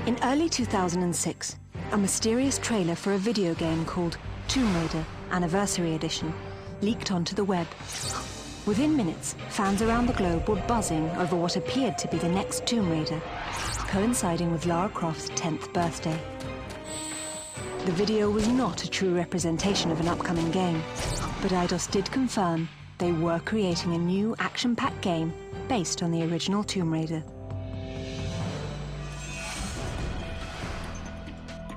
In early 2006, a mysterious trailer for a video game called Tomb Raider Anniversary Edition leaked onto the web. Within minutes, fans around the globe were buzzing over what appeared to be the next Tomb Raider, coinciding with Lara Croft's 10th birthday. The video was not a true representation of an upcoming game, but Eidos did confirm they were creating a new action-packed game based on the original Tomb Raider.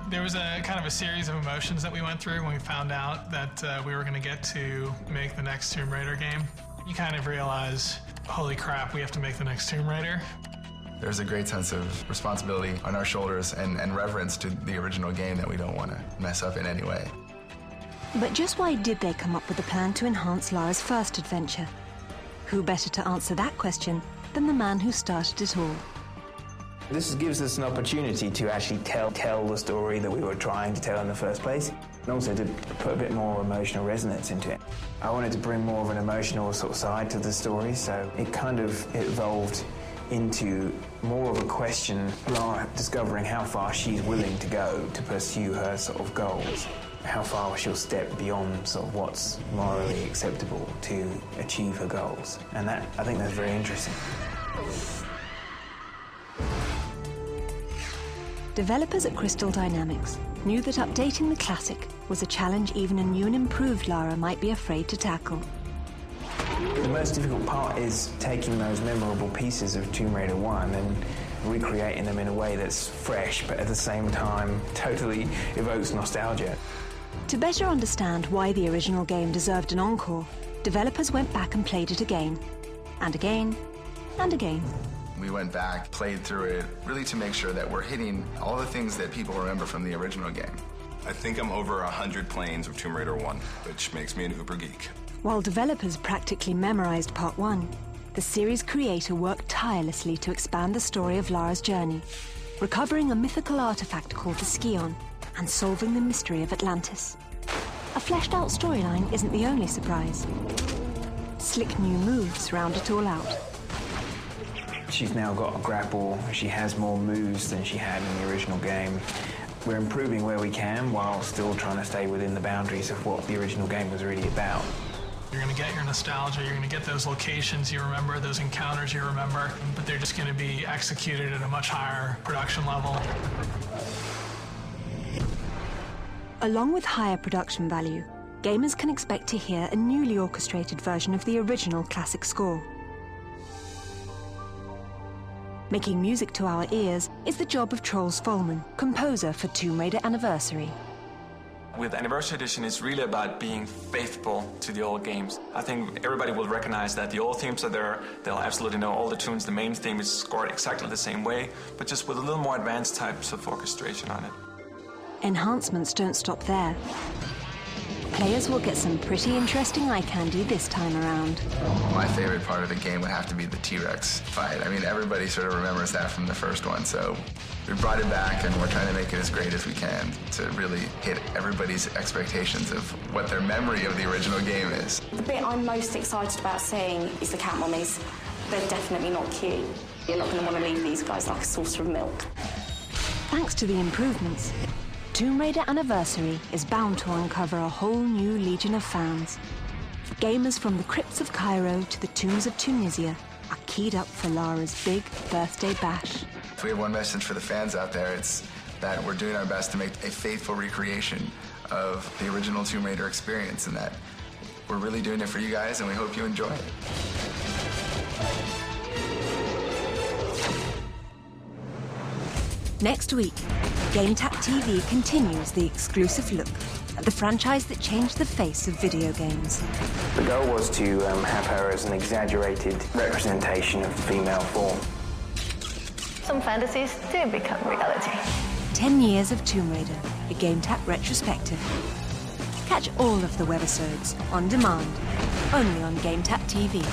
There was a kind of a series of emotions that we went through when we found out that we were going to get to make the next Tomb Raider game. You kind of realize, holy crap, we have to make the next Tomb Raider. There's a great sense of responsibility on our shoulders and reverence to the original game that we don't want to mess up in any way. But just why did they come up with a plan to enhance Lara's first adventure? Who better to answer that question than the man who started it all? This gives us an opportunity to actually tell the story that we were trying to tell in the first place, and also to put a bit more emotional resonance into it. I wanted to bring more of an emotional sort of side to the story, so it kind of evolved into more of a question, Lara discovering how far she's willing to go to pursue her sort of goals, how far she'll step beyond sort of what's morally acceptable to achieve her goals. And that, I think that's very interesting. Developers at Crystal Dynamics knew that updating the classic was a challenge even a new and improved Lara might be afraid to tackle. The most difficult part is taking those memorable pieces of Tomb Raider 1 and recreating them in a way that's fresh, but at the same time totally evokes nostalgia. To better understand why the original game deserved an encore, developers went back and played it again, and again, and again. We went back, played through it, really to make sure that we're hitting all the things that people remember from the original game. I think I'm over 100 planes of Tomb Raider 1, which makes me an uber geek. While developers practically memorized Part 1, the series creator worked tirelessly to expand the story of Lara's journey, recovering a mythical artifact called the Scion and solving the mystery of Atlantis. A fleshed-out storyline isn't the only surprise. Slick new moves round it all out. She's now got a grapple, she has more moves than she had in the original game. We're improving where we can while still trying to stay within the boundaries of what the original game was really about. You're going to get your nostalgia, you're going to get those locations you remember, those encounters you remember, but they're just going to be executed at a much higher production level. Along with higher production value, gamers can expect to hear a newly orchestrated version of the original classic score. Making music to our ears is the job of Troels Folman, composer for Tomb Raider Anniversary. With Anniversary Edition, it's really about being faithful to the old games. I think everybody will recognize that the old themes are there. They'll absolutely know all the tunes. The main theme is scored exactly the same way, but just with a little more advanced types of orchestration on it. Enhancements don't stop there. Players will get some pretty interesting eye candy this time around. My favorite part of the game would have to be the T-Rex fight. I mean, everybody sort of remembers that from the first one, so we brought it back and we're trying to make it as great as we can to really hit everybody's expectations of what their memory of the original game is. The bit I'm most excited about seeing is the cat mummies. They're definitely not cute. You're not going to want to leave these guys like a saucer of milk. Thanks to the improvements, Tomb Raider Anniversary is bound to uncover a whole new legion of fans. Gamers from the crypts of Cairo to the tombs of Tunisia are keyed up for Lara's big birthday bash. If we have one message for the fans out there, it's that we're doing our best to make a faithful recreation of the original Tomb Raider experience, and that we're really doing it for you guys, and we hope you enjoy it. Next week, GameTap TV continues the exclusive look at the franchise that changed the face of video games. The goal was to have her as an exaggerated representation of female form. Some fantasies do become reality. 10 years of Tomb Raider, a GameTap retrospective. Catch all of the webisodes on demand, only on GameTap TV.